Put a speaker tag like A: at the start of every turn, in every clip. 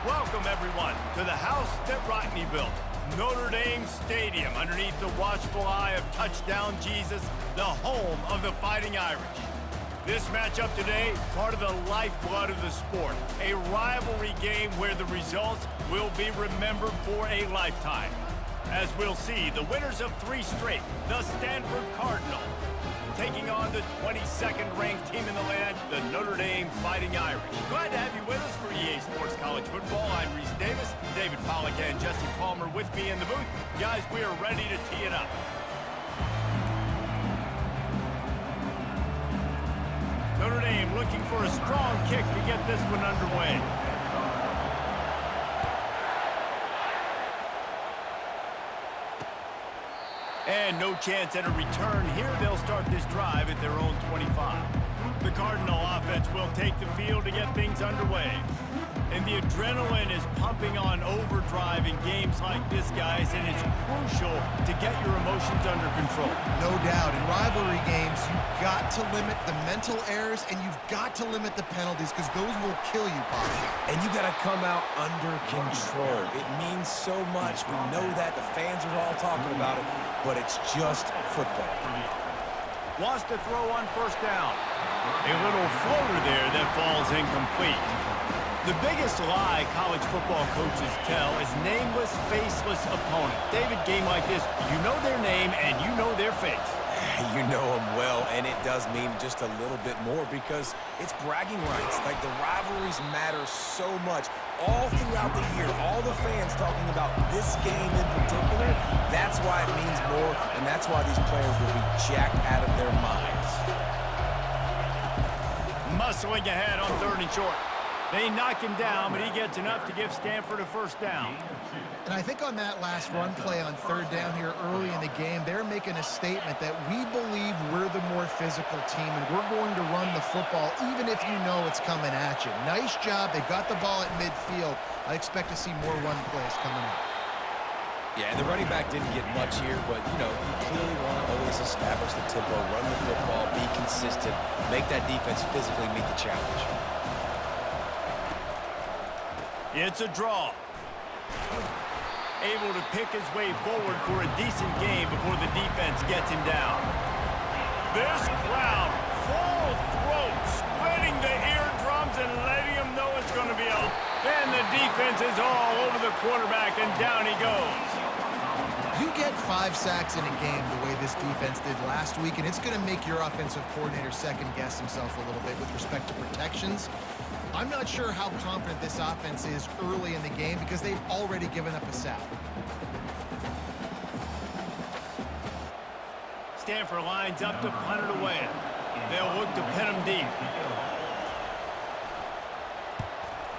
A: Welcome, everyone, to the house that Rodney built, Notre Dame Stadium, underneath the watchful eye of Touchdown Jesus, the home of the Fighting Irish. This matchup today, part of the lifeblood of the sport, a rivalry game where the results will be remembered for a lifetime. As we'll see, the winners of 3 straight, the Stanford Cardinal, taking on the 22nd ranked team in the land, the Notre Dame Fighting Irish. Glad to have you with us for EA Sports College Football. I'm Reese Davis, David Pollack and Jesse Palmer with me in the booth. Guys, we are ready to tee it up. Notre Dame looking for a strong kick to get this one underway. And no chance at a return here. They'll start this drive at their own 25. The Cardinal offense will take the field to get things underway. And the adrenaline is pumping on overdrive in games like this, guys, and it's crucial to get your emotions under control.
B: No doubt. In rivalry games, you've got to limit the mental errors and you've got to limit the penalties because those will kill you, Pop.
C: And you got to come out under control. It means so much. We know that. The fans are all talking about it, but it's just football.
A: Wants to throw on first down. A little floater there that falls incomplete. The biggest lie college football coaches tell is nameless, faceless opponent. David, game like this, you know their name and you know their face.
C: You know them well, and it does mean just a little bit more because it's bragging rights. Like, the rivalries matter so much. All throughout the year, all the fans talking about this game in particular, that's why it means more, and that's why these players will be jacked out of their minds.
A: Muscling ahead on 3rd and short. They knock him down, but he gets enough to give Stanford a first down.
B: And I think on that last run play on 3rd down here early in the game, they're making a statement that we believe we're the more physical team and we're going to run the football even if you know it's coming at you. Nice job. They got the ball at midfield. I expect to see more run plays coming up.
C: Yeah, and the running back didn't get much here, but, you know, you clearly want to always establish the tempo, run the football, be consistent, make that defense physically meet the challenge.
A: It's a draw. Able to pick his way forward for a decent game before the defense gets him down. This crowd, full throat, splitting the eardrums and letting him know it's going to be out. And the defense is all over the quarterback, and down he goes.
B: You get 5 sacks in a game the way this defense did last week, and it's going to make your offensive coordinator second-guess himself a little bit with respect to protections. I'm not sure how confident this offense is early in the game because they've already given up a sack.
A: Stanford lines up to punt it away. They'll look to pin him deep.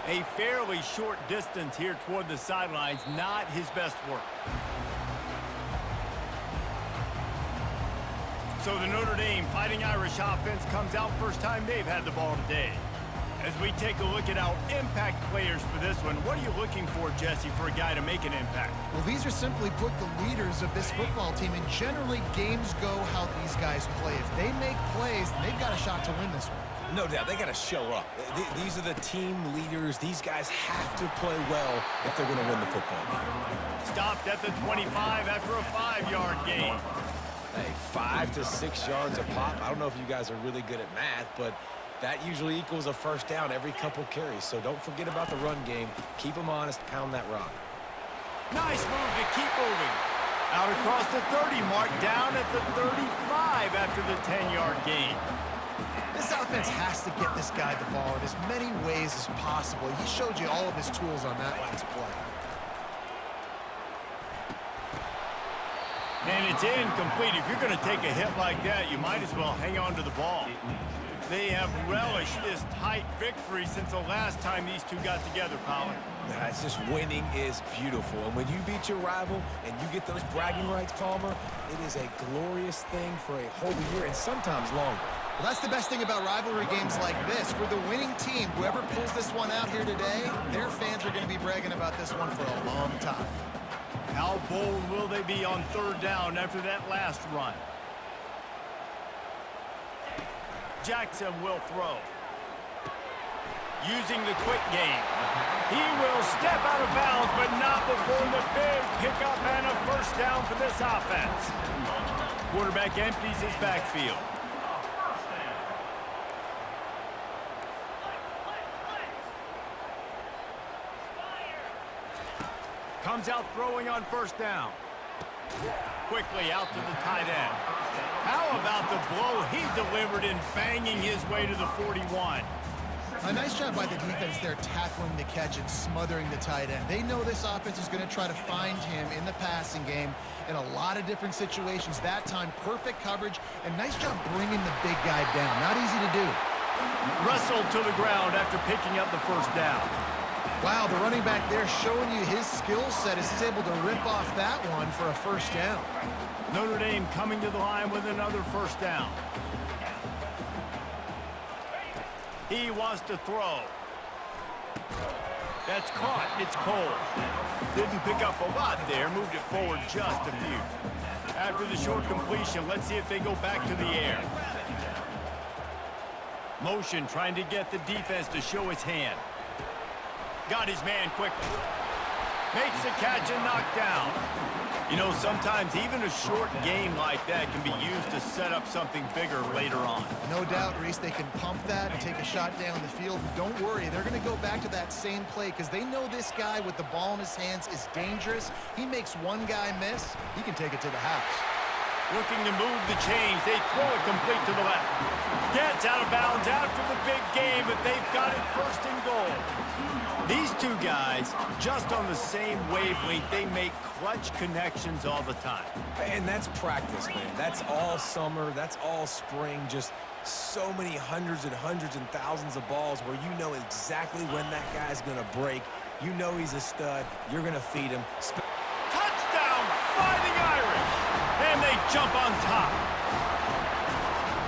A: A fairly short distance here toward the sidelines, not his best work. So the Notre Dame Fighting Irish offense comes out first time they've had the ball today. As we take a look at our impact players for this one, what are you looking for, Jesse, for a guy to make an impact?
B: Well, these are simply put the leaders of this football team, and generally games go how these guys play. If they make plays, they've got a shot to win this one.
C: No doubt, they got to show up. These are the team leaders. These guys have to play well if they're going to win the football game.
A: Stopped at the 25 after a 5-yard gain.
C: Hey, 5 to 6 yards a pop. I don't know if you guys are really good at math, but that usually equals a first down every couple carries. So don't forget about the run game. Keep them honest. Pound that rock.
A: Nice move to keep moving. Out across the 30 mark, down at the 35 after the 10-yard gain.
B: This offense has to get this guy the ball in as many ways as possible. He showed you all of his tools on that last play.
A: And it's incomplete. If you're going to take a hit like that, you might as well hang on to the ball. They have relished this tight victory since the last time these two got together, Pollack.
C: It's just winning is beautiful. And when you beat your rival and you get those bragging rights, Palmer, it is a glorious thing for a whole year and sometimes longer.
B: Well, that's the best thing about rivalry games like this. For the winning team, whoever pulls this one out here today, their fans are going to be bragging about this one for a long time.
A: How bold will they be on 3rd down after that last run? Jackson will throw. Using the quick game. He will He'll step out of bounds, but not before the big pickup and a first down for this offense. Quarterback empties his backfield. Comes out throwing on first down. Quickly out to the tight end. How about the blow he delivered in banging his way to the 41?
B: A nice job by the defense there tackling the catch and smothering the tight end. They know this offense is going to try to find him in the passing game in a lot of different situations. That time, perfect coverage, and nice job bringing the big guy down. Not easy to do.
A: Wrestled to the ground after picking up the first down.
B: Wow, the running back there showing you his skill set as he's able to rip off that one for a first down.
A: Notre Dame coming to the line with another first down. He wants to throw. That's caught. It's Cole. Didn't pick up a lot there. Moved it forward just a few. After the short completion, let's see if they go back to the air. Motion trying to get the defense to show his hand. Got his man quickly. Makes the catch and knocked down. You know, sometimes even a short game like that can be used to set up something bigger later on.
B: No doubt, Reese, they can pump that and take a shot down the field. And don't worry, they're going to go back to that same play because they know this guy with the ball in his hands is dangerous. He makes one guy miss, he can take it to the house.
A: Looking to move the chains. They throw it complete to the left. Gets out of bounds after the big game, but they've got it first and goal. These two guys, just on the same wavelength, they make clutch connections all the time.
C: And that's practice, man. That's all summer. That's all spring. Just so many hundreds and thousands of balls where you know exactly when that guy's going to break. You know he's a stud. You're going to feed him.
A: Touchdown, Fighting Irish! And they jump on top.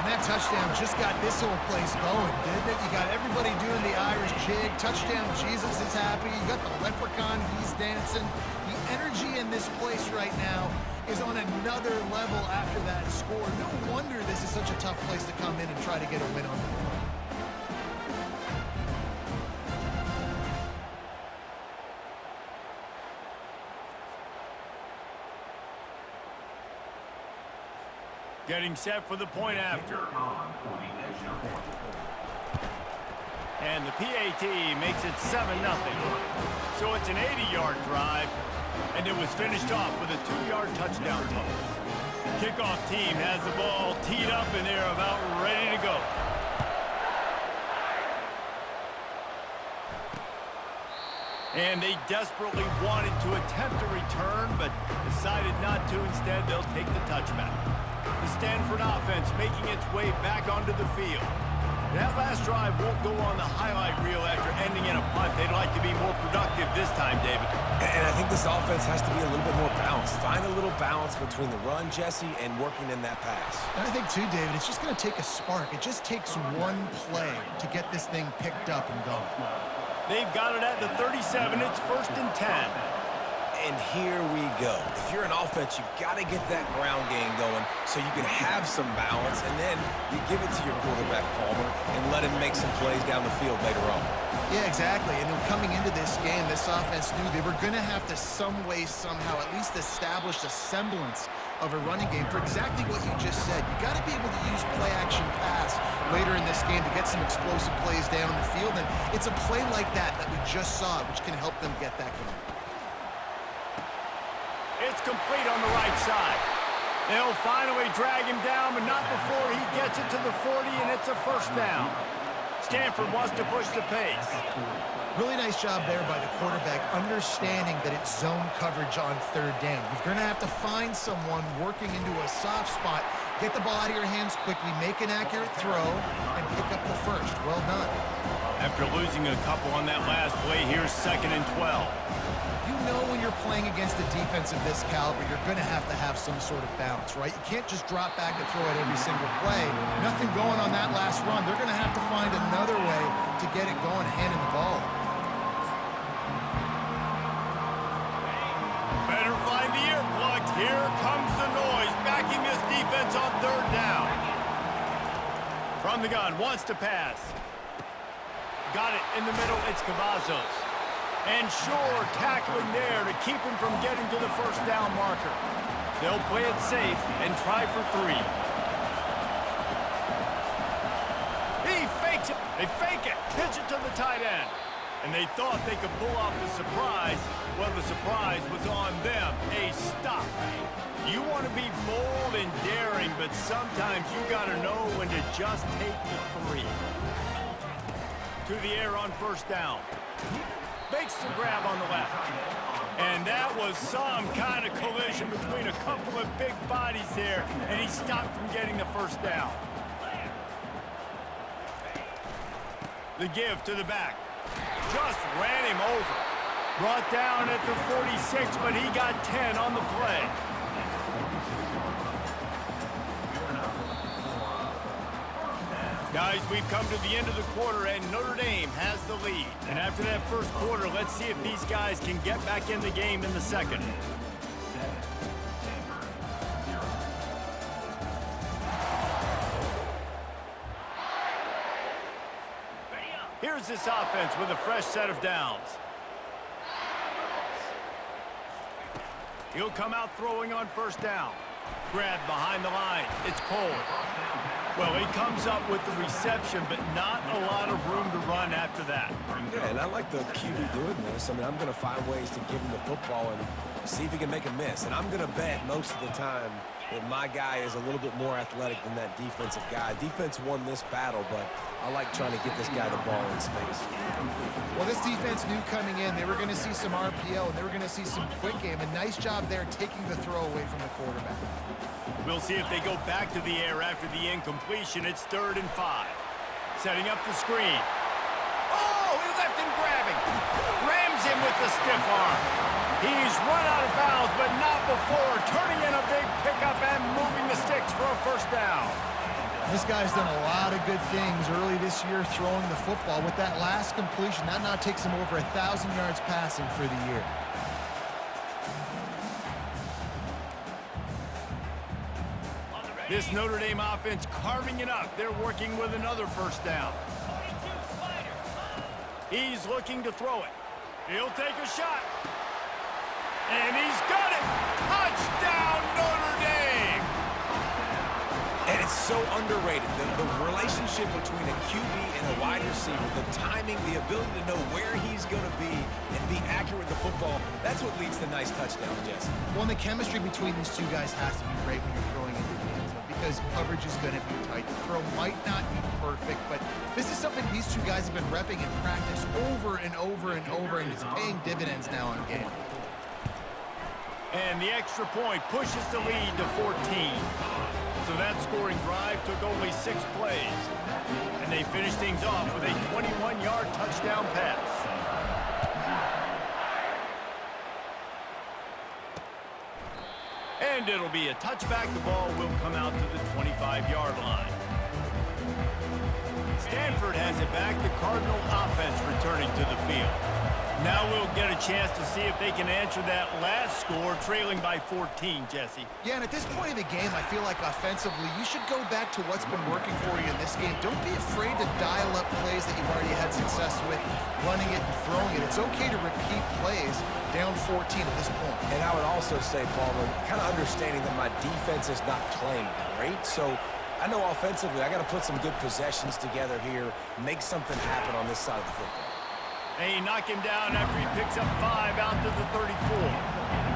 B: And that touchdown just got this whole place going, didn't it? You got everybody doing the Irish jig. Touchdown, Jesus is happy. You got the leprechaun, he's dancing. The energy in this place right now is on another level after that score. No wonder this is such a tough place to come in and try to get a win on the board.
A: Getting set for the point after. And the PAT makes it 7-0. So it's an 80-yard drive, and it was finished off with a 2-yard touchdown toss. Kickoff team has the ball teed up, and they're about ready to go. And they desperately wanted to attempt a return, but decided not to. Instead, they'll take the touchback. The Stanford offense making its way back onto the field. That last drive won't go on the highlight reel after ending in a punt. They'd like to be more productive this time, David.
C: And I think this offense has to be a little bit more balanced. Find a little balance between the run, Jesse, and working in that pass.
B: And I think, too, David, it's just going to take a spark. It just takes one play to get this thing picked up and going.
A: They've got it at the 37. It's 1st and 10.
C: And here we go. If you're an offense, you've got to get that ground game going so you can have some balance, and then you give it to your quarterback, Palmer, and let him make some plays down the field later on.
B: Yeah, exactly. And then coming into this game, this offense knew they were going to have to some way, somehow, at least establish a semblance of a running game for exactly what you just said. You got to be able to use play-action pass later in this game to get some explosive plays down the field, and it's a play like that we just saw, which can help them get that going.
A: It's complete on the right side. They'll finally drag him down, but not before he gets it to the 40, and it's a first down. Stanford wants to push the pace.
B: Really nice job there by the quarterback, understanding that it's zone coverage on 3rd down. You're going to have to find someone working into a soft spot, get the ball out of your hands quickly, make an accurate throw, and pick up the first. Well done.
A: After losing a couple on that last play, here's 2nd and 12.
B: You know when you're playing against a defense of this caliber, you're going to have some sort of balance, right? You can't just drop back and throw it every single play. Nothing going on that last run. They're going to have to find another way to get it going, handing the ball.
A: Better find the earplugs. Here comes the noise, backing this defense on 3rd down. From the gun, wants to pass. Got it in the middle, it's Cavazos. And sure, tackling there to keep him from getting to the first down marker. They'll play it safe and try for 3. He fakes it. They fake it. Pitch it to the tight end. And they thought they could pull off the surprise. Well, the surprise was on them. A stop. You want to be bold and daring, but sometimes you got to know when to just take the 3. To the air on first down. Makes the grab on the left. And that was some kind of collision between a couple of big bodies there, and he stopped from getting the first down. The give to the back. Just ran him over. Brought down at the 46, but he got 10 on the play. Guys, we've come to the end of the quarter, and Notre Dame has the lead. And after that first quarter, let's see if these guys can get back in the game in the second. Here's this offense with a fresh set of downs. He'll come out throwing on first down. Grab behind the line. It's Cole. Well, he comes up with the reception, but not a lot of room to run after that.
C: Yeah, and I like the QB doing this. I mean, I'm going to find ways to give him the football and see if he can make a miss. And I'm going to bet most of the time that my guy is a little bit more athletic than that defensive guy. Defense won this battle, but I like trying to get this guy the ball in space.
B: Well, this defense knew coming in they were going to see some RPO, and they were going to see some quick game. A nice job there taking the throw away from the quarterback.
A: We'll see if they go back to the air after the incompletion. It's 3rd and 5. Setting up the screen. Oh, he left him grabbing. Rams him with the stiff arm. He's run out of bounds, but not before turning in a big pickup and moving the sticks for a first down.
B: This guy's done a lot of good things early this year throwing the football. With that last completion, that now takes him over 1,000 yards passing for the year.
A: This Notre Dame offense carving it up. They're working with another first down. He's looking to throw it. He'll take a shot. And he's got it. Touchdown, Notre Dame.
C: And it's so underrated. The relationship between a QB and a wide receiver, the timing, the ability to know where he's going to be and be accurate with the football, that's what leads to nice touchdowns, Jesse.
B: Well, and the chemistry between these two guys has to be great when you're throwing into the end zone because coverage is going to be tight. The throw might not be perfect, but this is something these two guys have been repping in practice over and over and over, and it's paying dividends now on game.
A: And the extra point pushes the lead to 14. So that scoring drive took only 6 plays. And they finished things off with a 21-yard touchdown pass. And it'll be a touchback. The ball will come out to the 25-yard line. Stanford has it back. The Cardinal offense returning to the field. Now we'll get a chance to see if they can answer that last score, trailing by 14, Jesse.
B: Yeah, and at this point in the game, I feel like offensively, you should go back to what's been working for you in this game. Don't be afraid to dial up plays that you've already had success with, running it and throwing it. It's okay to repeat plays down 14 at this point.
C: And I would also say, Palmer, kind of understanding that my defense is not playing great, so I know offensively I got to put some good possessions together here, make something happen on this side of the football.
A: They knock him down after he picks up 5 out to the 34.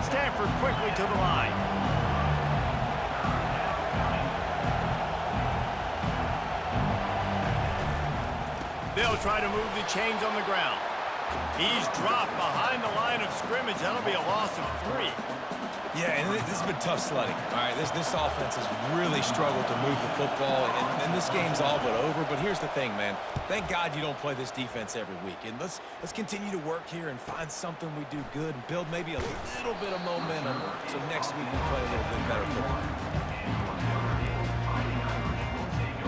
A: Stanford quickly to the line. They'll try to move the chains on the ground. He's dropped behind the line of scrimmage. That'll be a loss of 3.
C: Yeah, and this has been tough sledding. All right, this offense has really struggled to move the football, and this game's all but over. But here's the thing, man. Thank God you don't play this defense every week. And let's continue to work here and find something we do good and build maybe a little bit of momentum so next week we play a little bit better football.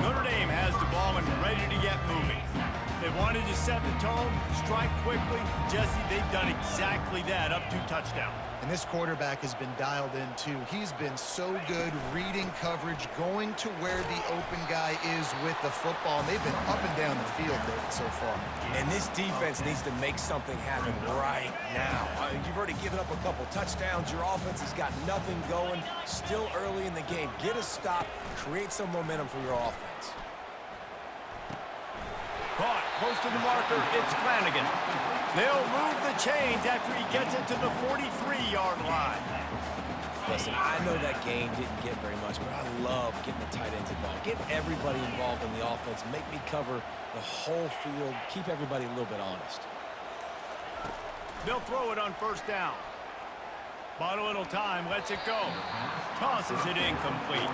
A: Notre Dame has the ball and ready to get moving. They wanted to set the tone, strike quickly. Jesse, they've done exactly that, up 2 touchdowns.
B: And this quarterback has been dialed in, too. He's been so good reading coverage, going to where the open guy is with the football. And they've been up and down the field, David, so far.
C: And this defense needs to make something happen right now. You've already given up a couple touchdowns. Your offense has got nothing going. Still early in the game. Get a stop. Create some momentum for your offense.
A: Caught close to the marker. It's Flanagan. They'll move the chains after he gets it to the 43-yard line.
C: Listen, I know that game didn't get very much, but I love getting the tight ends involved. Get everybody involved in the offense. Make me cover the whole field. Keep everybody a little bit honest.
A: They'll throw it on first down. Bought a little time. Lets it go. Tosses it incomplete.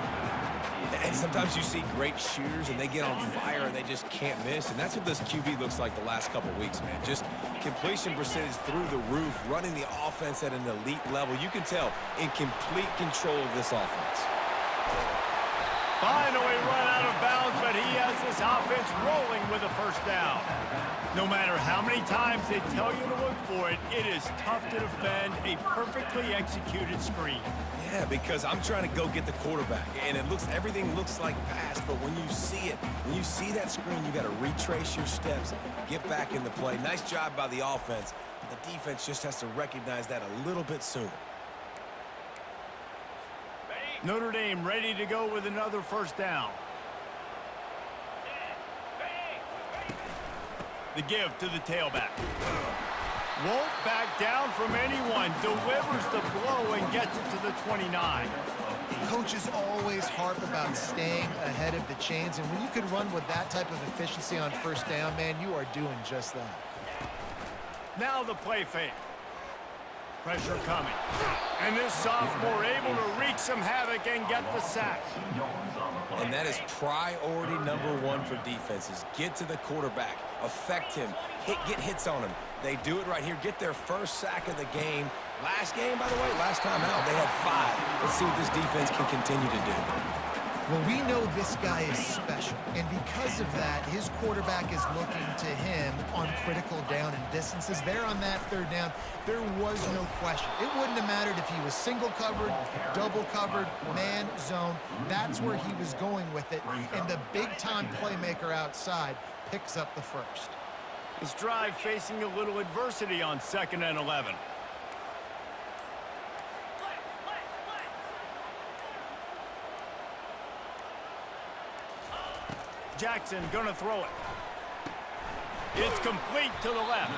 C: And sometimes you see great shooters, and they get on fire, and they just can't miss. And that's what this QB looks like the last couple weeks, man. Just completion percentage through the roof, running the offense at an elite level. You can tell in complete control of this offense.
A: Finally run out of bounds, but he has this offense rolling with a first down. No matter how many times they tell you to look for it, it is tough to defend a perfectly executed screen.
C: Yeah, because I'm trying to go get the quarterback, and everything looks like pass, but when you see it, when you see that screen, you got to retrace your steps, get back in the play. Nice job by the offense, but the defense just has to recognize that a little bit sooner.
A: Notre Dame ready to go with another first down. The give to the tailback. Won't back down from anyone. Delivers the blow and gets it to the 29.
B: Coaches always harp about staying ahead of the chains, and when you can run with that type of efficiency on first down, man, you are doing just that.
A: Now the play fake. Pressure coming. And this sophomore able to wreak some havoc and get the sack.
C: And that is priority number 1 for defenses. Get to the quarterback. Affect him. Get hits on him. They do it right here. Get their first sack of the game. Last game, by the way, last time out, they had 5. Let's see what this defense can continue to do.
B: Well, we know this guy is special, and because of that, his quarterback is looking to him on critical down and distances. There on that third down, there was no question. It wouldn't have mattered if he was single covered, double covered, man, zone. That's where he was going with it, and the big-time playmaker outside picks up the first.
A: This drive facing a little adversity on 2nd and 11. Jackson gonna throw it. It's complete to the left.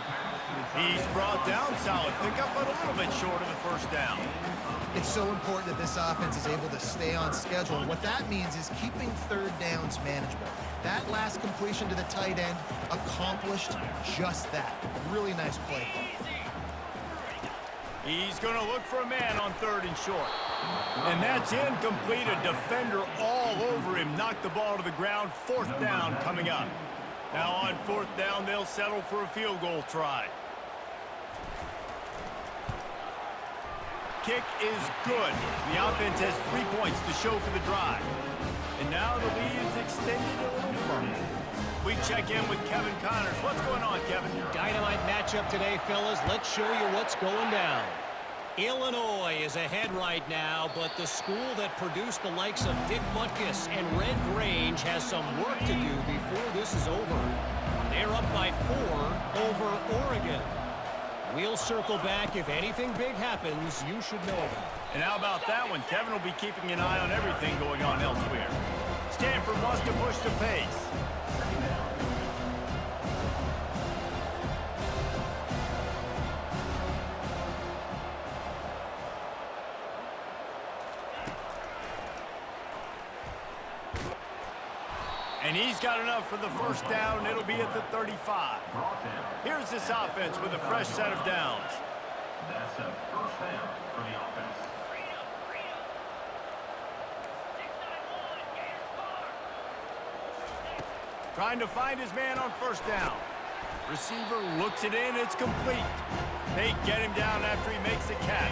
A: He's brought down, solid pickup, but a little bit short of the first down.
B: It's so important that this offense is able to stay on schedule. And what that means is keeping third downs manageable. That last completion to the tight end accomplished just that. Really nice play.
A: He's going to look for a man on 3rd and short. And that's incomplete. A defender all over him. Knocked the ball to the ground. 4th down coming up. Now on 4th down, they'll settle for a field goal try. Kick is good. The offense has 3 points to show for the drive. And now the lead is extended a little further. We check in with Kevin Connors. What's going on, Kevin?
D: Dynamite matchup today, fellas. Let's show you what's going down. Illinois is ahead right now, but the school that produced the likes of Dick Butkus and Red Grange has some work to do before this is over. They're up by 4 over Oregon. We'll circle back. If anything big happens, you should know about it.
A: And how about that one? Kevin will be keeping an eye on everything going on elsewhere. Stanford wants to push the pace. And he's got enough for the first down. It'll be at the 35. Here's this offense with a fresh set of downs.
E: That's a first down for the offense.
A: Trying to find his man on first down. Receiver looks it in. It's complete. They get him down after he makes the catch.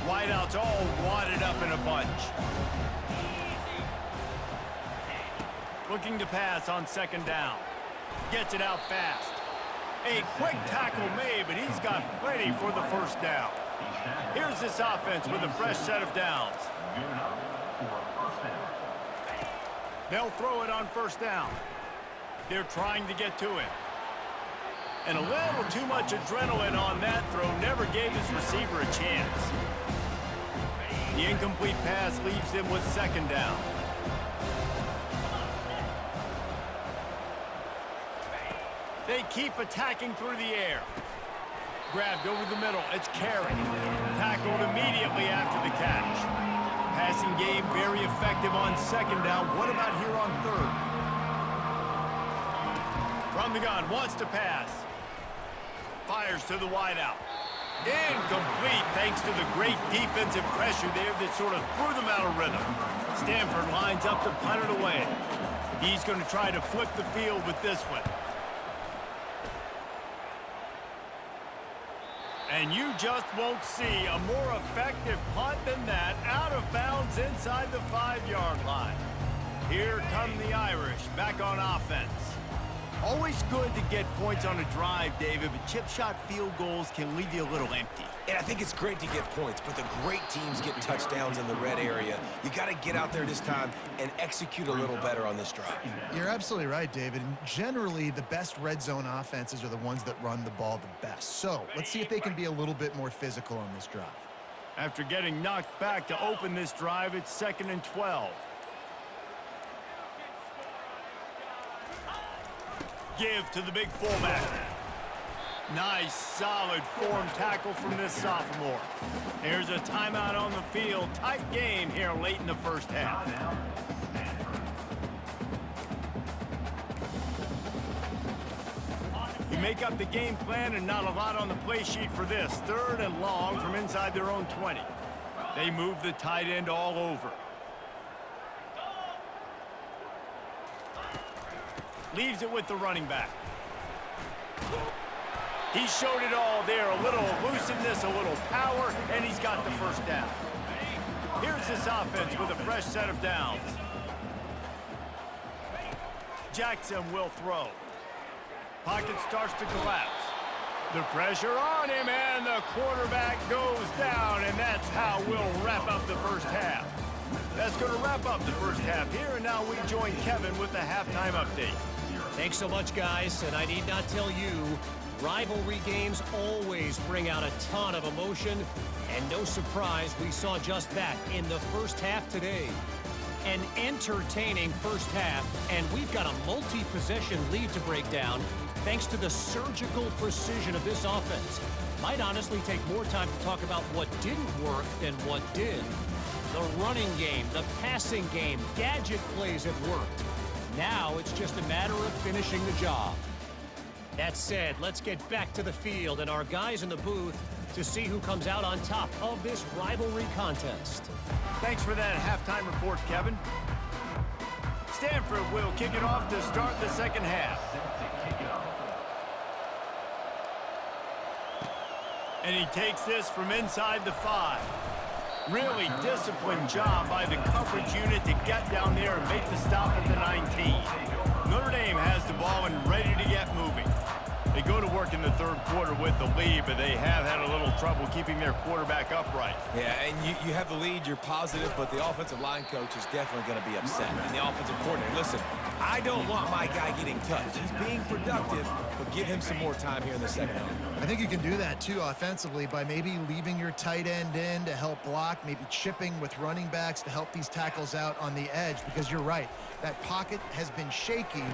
A: Wideouts all wadded up in a bunch. Looking to pass on 2nd down. Gets it out fast. A quick tackle made, but he's got plenty for the first down. Here's this offense with a fresh set of downs. They'll throw it on first down. They're trying to get to him. And a little too much adrenaline on that throw never gave his receiver a chance. The incomplete pass leaves him with second down. They keep attacking through the air. Grabbed over the middle. It's Carey. Tackled immediately after the catch. Passing game very effective on second down. What about here on third? From the gun, wants to pass. Fires to the wideout. Incomplete thanks to the great defensive pressure there that sort of threw them out of rhythm. Stanford lines up to punt it away. He's going to try to flip the field with this one. And you just won't see a more effective punt than that, out of bounds inside the 5-yard line. Here come the Irish back on offense. Always good to get points on a drive, David, but chip shot field goals can leave you a little empty.
C: And I think it's great to get points, but the great teams get touchdowns in the red area. You got to get out there this time and execute a little better on this drive.
B: You're absolutely right, David. And generally, the best red zone offenses are the ones that run the ball the best. So let's see if they can be a little bit more physical on this drive.
A: After getting knocked back to open this drive, it's 2nd and 12. Give to the big fullback. Nice, solid form tackle from this sophomore. There's a timeout on the field. Tight game here late in the first half. You make up the game plan and not a lot on the play sheet for this. 3rd and long from inside their own 20. They move the tight end all over. Leaves it with the running back. He showed it all there. A little elusiveness, a little power, and he's got the first down. Here's this offense with a fresh set of downs. Jackson will throw. Pocket starts to collapse. The pressure on him, and the quarterback goes down, and that's how we'll wrap up the first half. That's going to wrap up the first half here, and now we join Kevin with the halftime update.
D: Thanks so much, guys, and I need not tell you, rivalry games always bring out a ton of emotion, and no surprise, we saw just that in the first half today. An entertaining first half, and we've got a multi-possession lead to break down thanks to the surgical precision of this offense. Might honestly take more time to talk about what didn't work than what did. The running game, the passing game, gadget plays have worked. Now it's just a matter of finishing the job. That said, let's get back to the field and our guys in the booth to see who comes out on top of this rivalry contest.
A: Thanks for that halftime report, Kevin. Stanford will kick it off to start the second half. And he takes this from inside the 5. Really disciplined job by the coverage unit to get down there and make the stop at the 19. Notre Dame has the ball and ready to get moving. They go to work in the third quarter with the lead, but they have had a little trouble keeping their quarterback upright.
C: Yeah, and you have the lead, you're positive, but the offensive line coach is definitely going to be upset. And the offensive coordinator, listen, I don't want my guy getting touched. He's being productive, but give him some more time here in the second half.
B: I think you can do that, too, offensively, by maybe leaving your tight end in to help block, maybe chipping with running backs to help these tackles out on the edge, because you're right. That pocket has been shaky,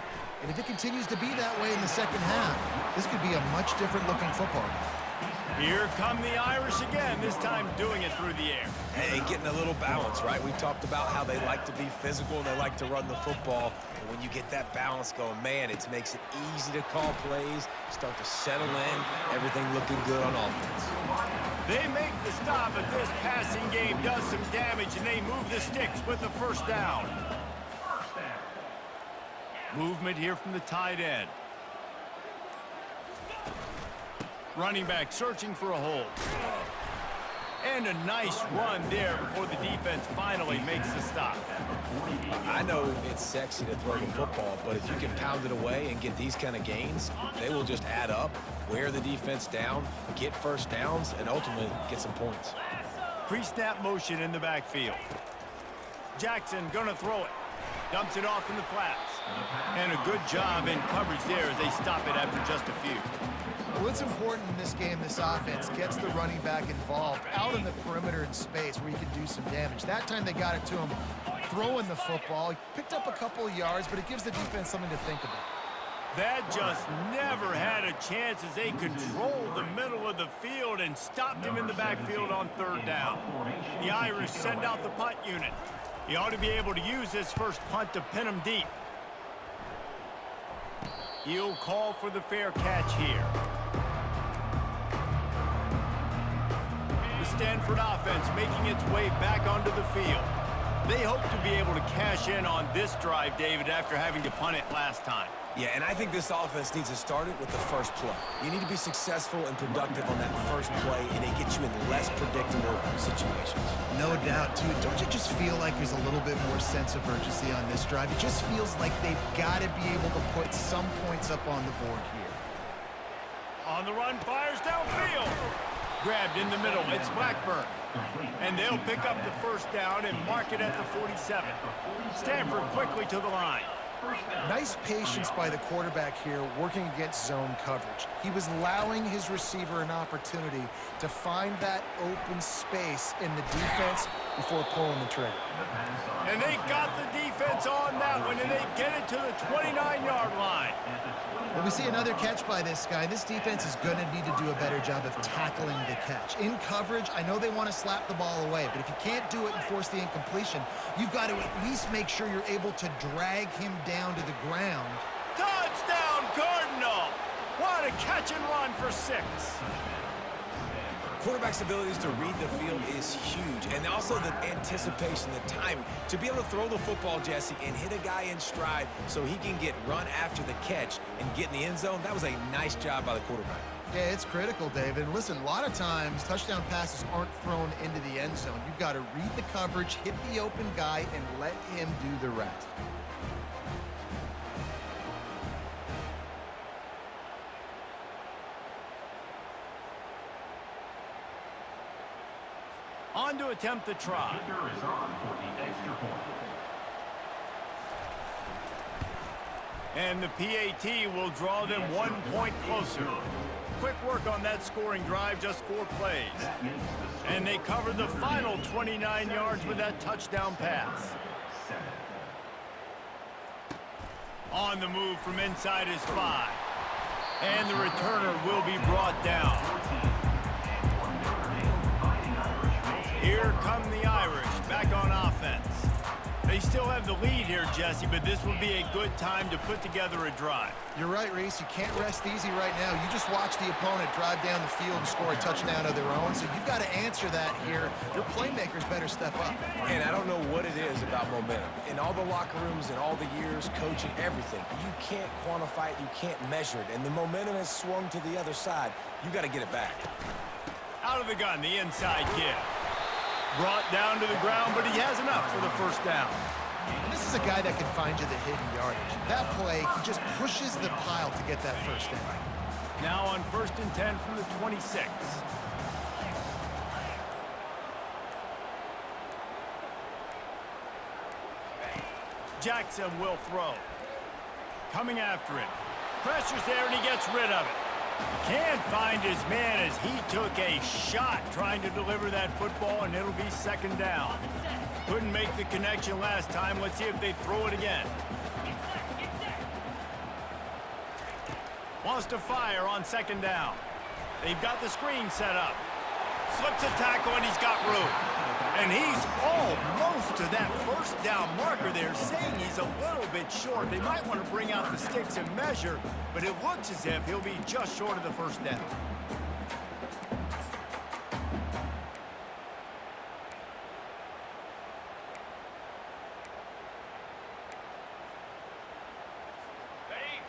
B: and if it continues to be that way in the second half, this could be a much different looking football game.
A: Here come the Irish again, this time doing it through the air.
C: Hey, getting a little balance, right? We talked about how they like to be physical and they like to run the football. And when you get that balance going, man, it makes it easy to call plays, start to settle in, everything looking good on offense.
A: They make the stop, but this passing game does some damage, and they move the sticks with the first down. Movement here from the tight end. Running back searching for a hole. And a nice run there before the defense finally makes the stop.
C: I know it's sexy to throw the football, but if you can pound it away and get these kind of gains, they will just add up, wear the defense down, get first downs, and ultimately get some points.
A: Pre-snap motion in the backfield. Jackson gonna throw it. Dumps it off in the flats. And a good job in coverage there as they stop it after just a few.
B: Well, it's important in this game, this offense gets the running back involved out in the perimeter in space where he can do some damage. That time they got it to him throwing the football. He picked up a couple of yards, but it gives the defense something to think about.
A: That just never had a chance as they controlled the middle of the field and stopped him in the backfield on third down. The Irish send out the punt unit. He ought to be able to use his first punt to pin him deep. He'll call for the fair catch here. The Stanford offense making its way back onto the field. They hope to be able to cash in on this drive, David, after having to punt it last time.
C: Yeah, and I think this offense needs to start it with the first play. You need to be successful and productive on that first play, and it gets you in less predictable situations.
B: No doubt, too. Don't you just feel like there's a little bit more sense of urgency on this drive? It just feels like they've got to be able to put some points up on the board here.
A: On the run, fires downfield. Grabbed in the middle, it's Blackburn. And they'll pick up the first down and mark it at the 47. Stanford quickly to the line.
B: Nice patience by the quarterback here working against zone coverage. He was allowing his receiver an opportunity to find that open space in the defense before pulling the trigger.
A: And they got the defense on that one, and they get it to the 29-yard line.
B: Well, we see another catch by this guy. This defense is going to need to do a better job of tackling the catch. In coverage, I know they want to slap the ball away, but if you can't do it and force the incompletion, you've got to at least make sure you're able to drag him down to the ground.
A: Touchdown, Cardinal! What a catch and run for 6.
C: Quarterback's abilities to read the field is huge, and also the anticipation, the timing. To be able to throw the football, Jesse, and hit a guy in stride so he can get run after the catch and get in the end zone, that was a nice job by the quarterback.
B: Yeah, it's critical, David. Listen, a lot of times touchdown passes aren't thrown into the end zone. You've got to read the coverage, hit the open guy, and let him do the rest.
A: On to attempt the try.
E: Kicker is on for the extra point.
A: And the PAT will draw them 1 point closer. Quick work on that scoring drive, just 4 plays. And they cover the final 29 yards with that touchdown pass. On the move from inside his 5. And the returner will be brought down. Here come the Irish, back on offense. They still have the lead here, Jesse, but this will be a good time to put together a drive.
B: You're right, Reese. You can't rest easy right now. You just watch the opponent drive down the field and score a touchdown of their own, so you've got to answer that here. Your playmakers better step up.
C: And I don't know what it is about momentum. In all the locker rooms and all the years, coaching, everything, you can't quantify it, you can't measure it, and the momentum has swung to the other side. You got to get it back.
A: Out of the gun, the inside give. Brought down to the ground, but he has enough for the first down.
B: And this is a guy that can find you the hidden yardage. That play, he just pushes the pile to get that first down.
A: Now on 1st and 10 from the 26. Jackson will throw. Coming after it. Pressure's there, and he gets rid of it. Can't find his man as he took a shot trying to deliver that football, and it'll be 2nd down. Couldn't make the connection last time. Let's see if they throw it again. Wants to fire on 2nd down. They've got the screen set up. Slips a tackle, and he's got room. And he's almost to that first down marker there, saying he's a little bit short. They might want to bring out the sticks and measure, but it looks as if he'll be just short of the first down.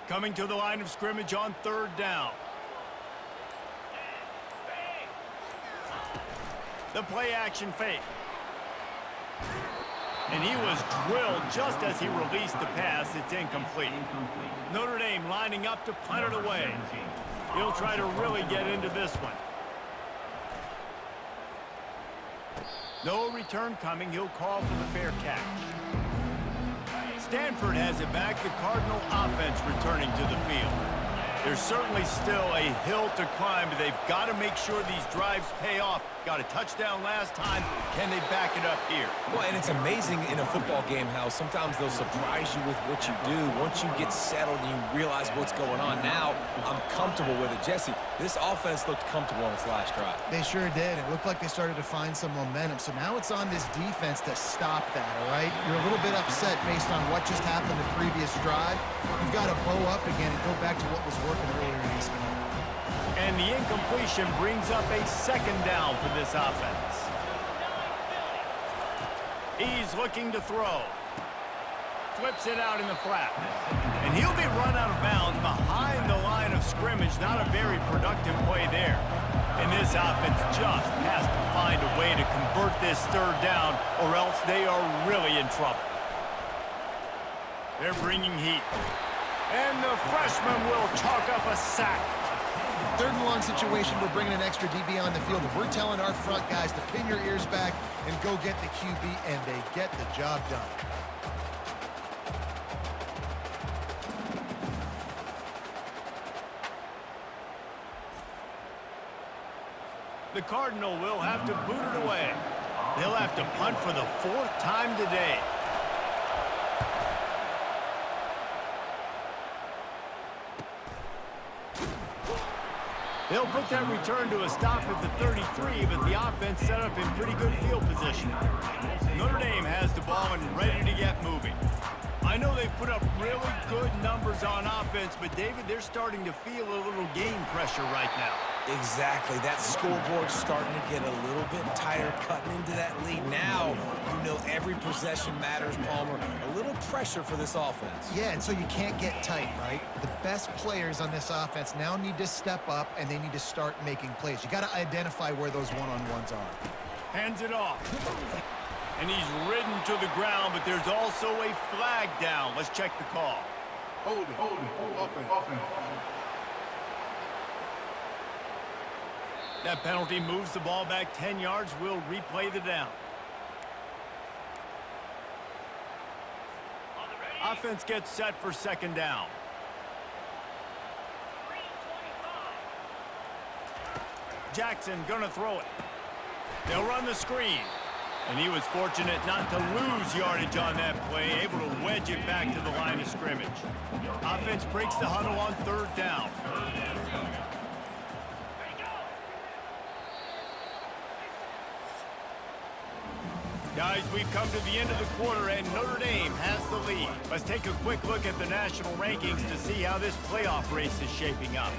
A: Coming to the line of scrimmage on 3rd down. The play action fake. And he was drilled just as he released the pass. It's incomplete. Notre Dame lining up to punt it away. He'll try to really get into this one. No return coming. He'll call for the fair catch. Stanford has it back. The Cardinal offense returning to the field. There's certainly still a hill to climb, but they've got to make sure these drives pay off. Got a touchdown last time. Can they back it up here?
C: Well, and it's amazing in a football game how sometimes they'll surprise you with what you do. Once you get settled and you realize what's going on, now I'm comfortable with it. Jesse, this offense looked comfortable on its last drive.
B: They sure did. It looked like they started to find some momentum. So now it's on this defense to stop that, all right? You're a little bit upset based on what just happened the previous drive. You've got to bow up again and go back to what was working earlier in this game.
A: And the incompletion brings up a second down for this offense. He's looking to throw. Flips it out in the flat. And he'll be run out of bounds behind the line of scrimmage. Not a very productive play there. And this offense just has to find a way to convert this third down, or else they are really in trouble. They're bringing heat. And the freshman will chalk up a sack.
B: Third and long situation, we're bringing an extra DB on the field, and we're telling our front guys to pin your ears back and go get the QB, and they get the job done.
A: The Cardinal will have to boot it away. They'll have to punt for the fourth time today. They'll put that return to a stop at the 33, but the offense set up in pretty good field position. Notre Dame has the ball and ready to get moving. I know they've put up really good numbers on offense, but David, they're starting to feel a little game pressure right now.
C: Exactly. That scoreboard's starting to get a little bit tighter, cutting into that lead. Now, you know every possession matters, Palmer. A little pressure for this offense.
B: Yeah, and so you can't get tight, right? The best players on this offense now need to step up, and they need to start making plays. You got to identify where those one-on-ones are.
A: Hands it off. And he's ridden to the ground, but there's also a flag down. Let's check the call.
F: Hold it, offense.
A: That penalty moves the ball back 10 yards. We'll replay the down. Offense gets set for second down. Jackson gonna throw it. They'll run the screen. And he was fortunate not to lose yardage on that play, able to wedge it back to the line of scrimmage. Offense breaks the huddle on third down. Guys, we've come to the end of the quarter, and Notre Dame has the lead. Let's take a quick look at the national rankings to see how this playoff race is shaping up.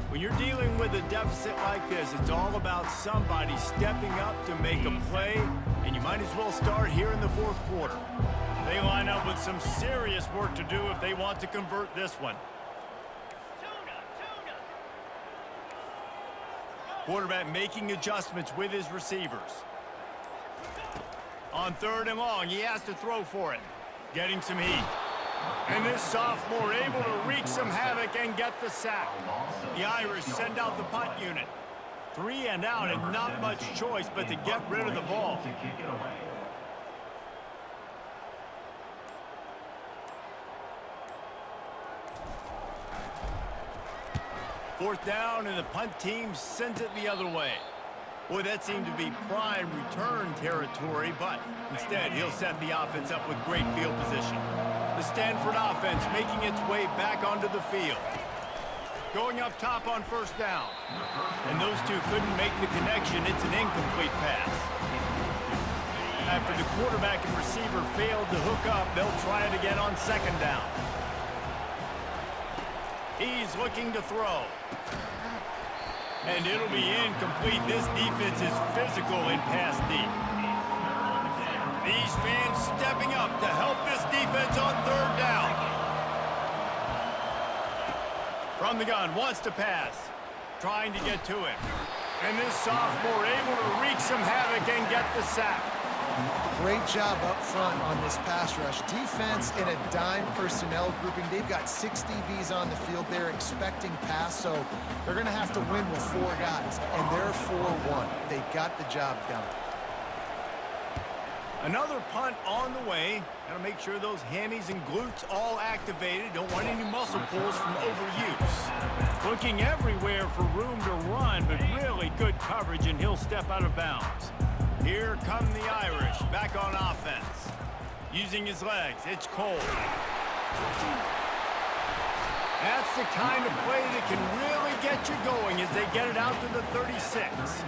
A: When you're dealing with a deficit like this, it's all about somebody stepping up to make a play, and you might as well start here in the fourth quarter. They line up with some serious work to do if they want to convert this one. Quarterback making adjustments with his receivers. On third and long, he has to throw for it. Getting some heat. And this sophomore able to wreak some havoc and get the sack. The Irish send out the punt unit. 3 and out and not much choice but to get rid of the ball. Fourth down, and the punt team sends it the other way. Boy, that seemed to be prime return territory, but instead he'll set the offense up with great field position. The Stanford offense making its way back onto the field. Going up top on first down. And those two couldn't make the connection. It's an incomplete pass. After the quarterback and receiver failed to hook up, they'll try it again on second down. He's looking to throw. And it'll be incomplete. This defense is physical in pass deep. These fans stepping up to help this defense on third down. From the gun, wants to pass. Trying to get to him. And this sophomore able to wreak some havoc and get the sack.
B: Great job up front on this pass rush. Defense in a dime personnel grouping. They've got 6 DBs on the field. They're expecting pass, so they're going to have to win with 4 guys. And they're 4-1. They got the job done.
A: Another punt on the way. Got to make sure those hammies and glutes all activated. Don't want any muscle pulls from overuse. Looking everywhere for room to run, but really good coverage, and he'll step out of bounds. Here come the Irish, back on offense. Using his legs, it's Cole. That's the kind of play that can really get you going as they get it out to the 36.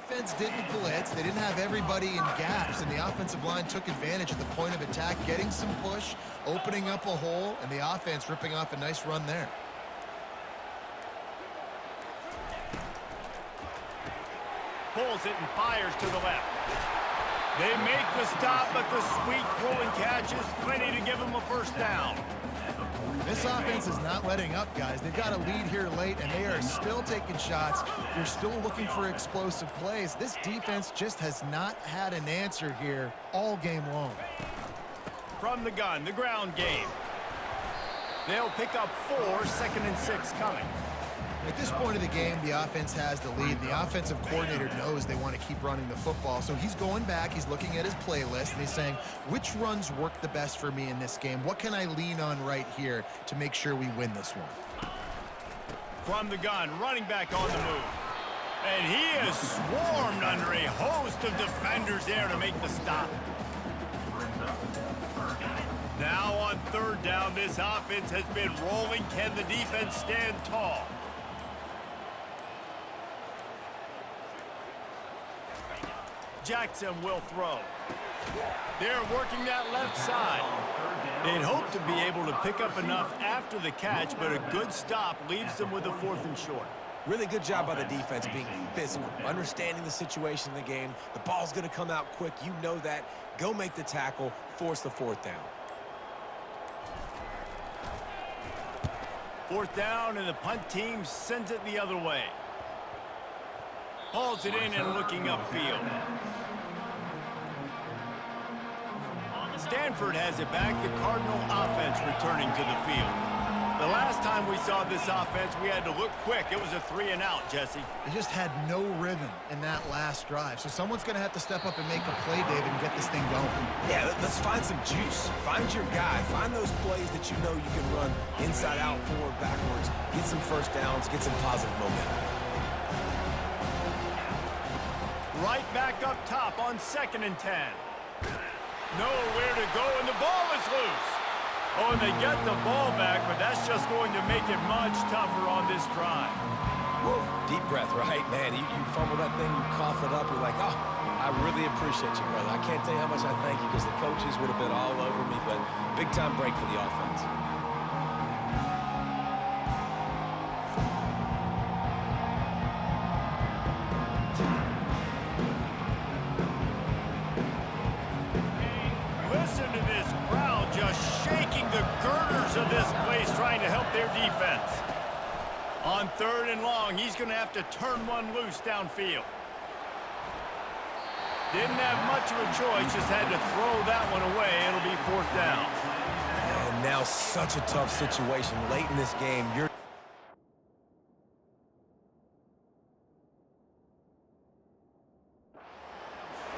B: Defense didn't blitz. They didn't have everybody in gaps, and the offensive line took advantage of the point of attack, getting some push, opening up a hole, and the offense ripping off a nice run there.
A: Pulls it and fires to the left. They make the stop, but the sweet throw and catch is plenty to give them a first down.
B: This offense is not letting up, guys. They've got a lead here late, and they are still taking shots. They're still looking for explosive plays. This defense just has not had an answer here all game long.
A: From the gun, the ground game. They'll pick up 4, 2nd and 6 coming.
B: At this point of the game, the offense has the lead. The offensive coordinator knows they want to keep running the football. So he's going back, he's looking at his playlist, and he's saying, which runs work the best for me in this game? What can I lean on right here to make sure we win this one?
A: From the gun, running back on the move. And he is swarmed under a host of defenders there to make the stop. Now on 3rd down, this offense has been rolling. Can the defense stand tall? Jackson will throw. They're working that left side. They'd hope to be able to pick up enough after the catch, but a good stop leaves them with a 4th and short.
C: Really good job by the defense being physical, understanding the situation in the game. The ball's going to come out quick. You know that. Go make the tackle, force the 4th down.
A: 4th down, and the punt team sends it the other way. Hauls it in and looking upfield. Stanford has it back. The Cardinal offense returning to the field. The last time we saw this offense, we had to look quick. It was a 3 and out, Jesse.
B: They just had no rhythm in that last drive. So someone's going to have to step up and make a play, David, and get this thing going.
C: Yeah, let's find some juice. Find your guy. Find those plays that you know you can run inside out, forward, backwards. Get some first downs. Get some positive momentum.
A: Right back up top on 2nd and 10. Nowhere to go, and the ball is loose. Oh, and they get the ball back, but that's just going to make it much tougher on this drive.
C: Woo. Deep breath, right? Man, you fumble that thing, you cough it up, you're like, oh, I really appreciate you, brother. I can't tell you how much I thank you because the coaches would have been all over me, but big-time break for the offense.
A: Listen to this crowd just shaking the girders of this place, trying to help their defense. On 3rd and long, he's going to have to turn one loose downfield. Didn't have much of a choice, just had to throw that one away. It'll be 4th down.
C: And now such a tough situation late in this game.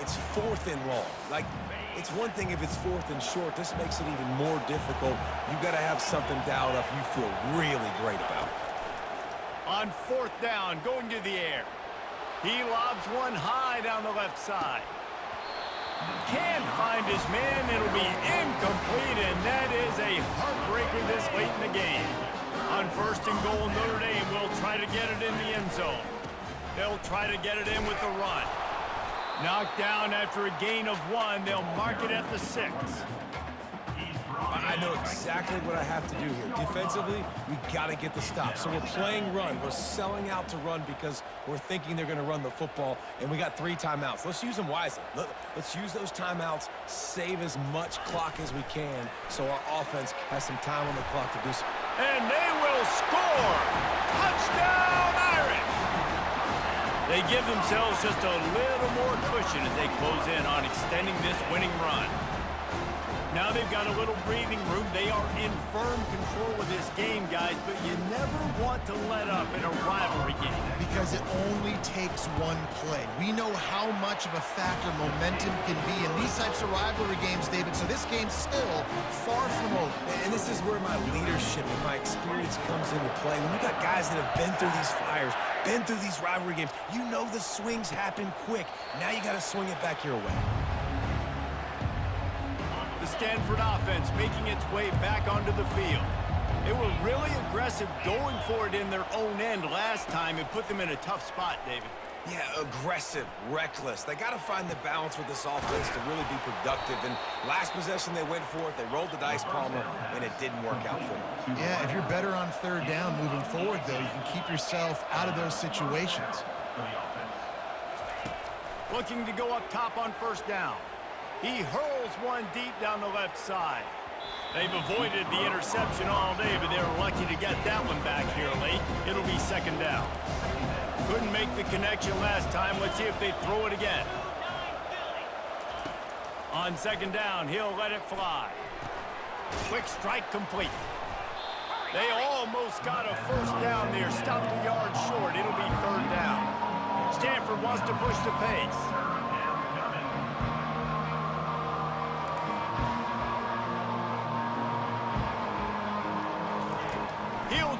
C: It's 4th and long. Like, it's one thing if it's 4th and short. This makes it even more difficult. You got to have something dialed up you feel really great about.
A: On 4th down, going to the air. He lobs one high down the left side. Can't find his man. It'll be incomplete, and that is a heartbreaker this late in the game. On 1st and goal, Notre Dame will try to get it in the end zone. They'll try to get it in with the run. Knocked down after a gain of 1. They'll mark it at the 6.
C: I know exactly what I have to do here. Defensively, we got to get the stop. So we're playing run. We're selling out to run because we're thinking they're going to run the football, and we got 3 timeouts. Let's use them wisely. Let's use those timeouts, save as much clock as we can so our offense has some time on the clock to do so.
A: And they will score! Touchdown, Irish! They give themselves just a little more cushion as they close in on extending this winning run. Now they've got a little breathing room. They are in firm control of this game, guys, but you never want to let up in a rivalry game.
B: Because it only takes one play. We know how much of a factor momentum can be in these types of rivalry games, David, so this game's still far from over.
C: And this is where my leadership and my experience comes into play. When you got guys that have been through these fires, been through these rivalry games, you know the swings happen quick. Now you got to swing it back your way.
A: The Stanford offense making its way back onto the field. They were really aggressive going for it in their own end last time. It put them in a tough spot, David.
C: Yeah, aggressive, reckless. They got to find the balance with this offense to really be productive. And last possession they went for it. They rolled the dice, Palmer, and it didn't work out for them.
B: Yeah, if you're better on 3rd down moving forward, though, you can keep yourself out of those situations.
A: Looking to go up top on 1st down. He hurls one deep down the left side. They've avoided the interception all day, but they were lucky to get that one back here late. It'll be 2nd down. Couldn't make the connection last time. Let's see if they throw it again. On 2nd down, he'll let it fly. Quick strike complete. They almost got a 1st down there. Stopped a yard short. It'll be 3rd down. Stanford wants to push the pace.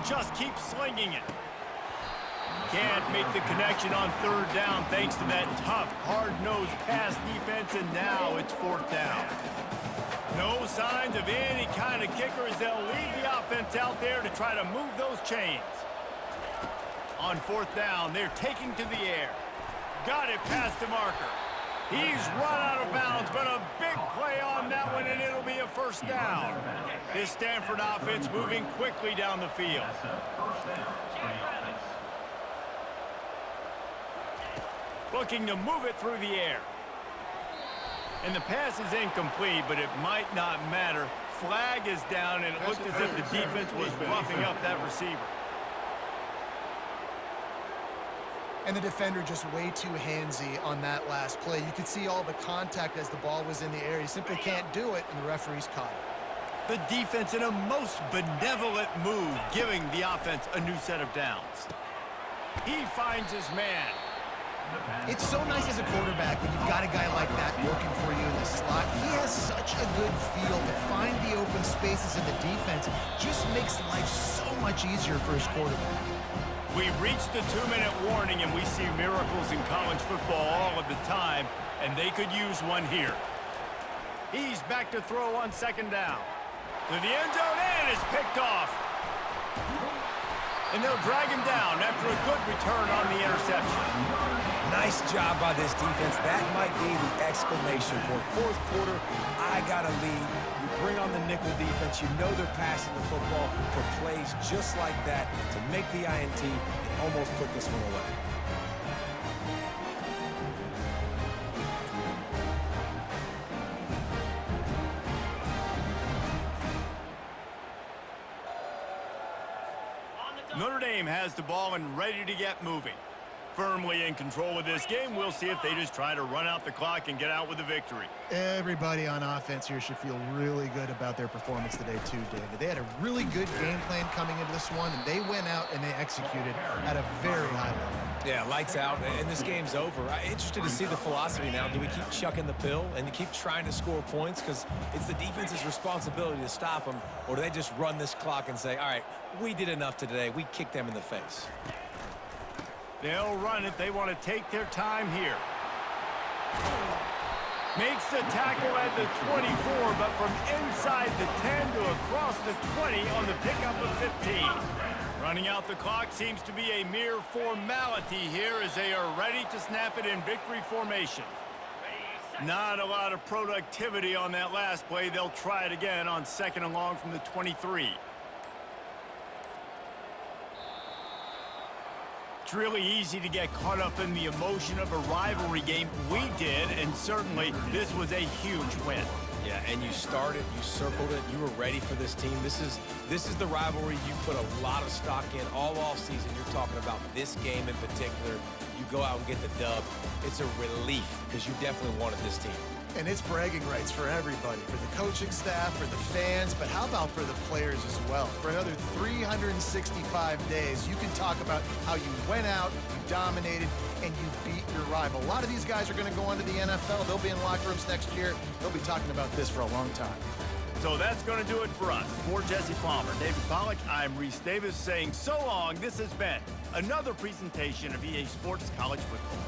A: Just keep slinging it. Can't make the connection on 3rd down thanks to that tough, hard-nosed pass defense, and now it's 4th down. No signs of any kind of kicker as they'll leave the offense out there to try to move those chains. On 4th down, they're taking to the air. Got it past the marker. He's run out of bounds, but a big play on that one, and it'll be a 1st down. This Stanford offense moving quickly down the field. Looking to move it through the air. And the pass is incomplete, but it might not matter. Flag is down, and it looked as if the defense was roughing up that receiver.
B: And the defender just way too handsy on that last play. You could see all the contact as the ball was in the air. He simply can't do it, and the referee's caught it.
A: The defense in a most benevolent move, giving the offense a new set of downs. He finds his man.
B: It's so nice as a quarterback when you've got a guy like that working for you in the slot. He has such a good feel to find the open spaces in the defense. Just makes life so much easier for his quarterback.
A: We've reached the 2-minute warning, and we see miracles in college football all of the time, and they could use one here. He's back to throw on 2nd down. To the end zone, and it's picked off. And they'll drag him down after a good return on the interception.
C: Nice job by this defense. That might be the exclamation point. 4th quarter, I got a lead. You bring on the nickel defense. You know they're passing the football for plays just like that to make the INT and almost put this one away.
A: Notre Dame has the ball and ready to get moving. Firmly in control of this game. We'll see if they just try to run out the clock and get out with a victory.
B: Everybody on offense here should feel really good about their performance today too, David. They had a really good game plan coming into this one, and they went out and they executed at a very high level.
C: Yeah, lights out, and this game's over. I'm interested to see the philosophy now. Do we keep chucking the pill and keep trying to score points because it's the defense's responsibility to stop them, or do they just run this clock and say, all right, we did enough today. We kicked them in the face.
A: They'll run it. They want to take their time here. Makes the tackle at the 24, but from inside the 10 to across the 20 on the pickup of 15. Running out the clock seems to be a mere formality here as they are ready to snap it in victory formation. Not a lot of productivity on that last play. They'll try it again on 2nd and long from the 23. It's really easy to get caught up in the emotion of a rivalry game. We did, and certainly this was a huge win.
C: Yeah, and you started, you circled it, you were ready for this team. This is the rivalry you put a lot of stock in all offseason. You're talking about this game in particular. You go out and get the dub. It's a relief because you definitely wanted this team.
B: And it's bragging rights for everybody, for the coaching staff, for the fans, but how about for the players as well? For another 365 days, you can talk about how you went out, you dominated, and you beat your rival. A lot of these guys are going to go on to the NFL. They'll be in locker rooms next year. They'll be talking about this for a long time.
A: So that's going to do it for us. For Jesse Palmer, David Pollack, I'm Reese Davis saying so long. This has been another presentation of EA Sports College Football.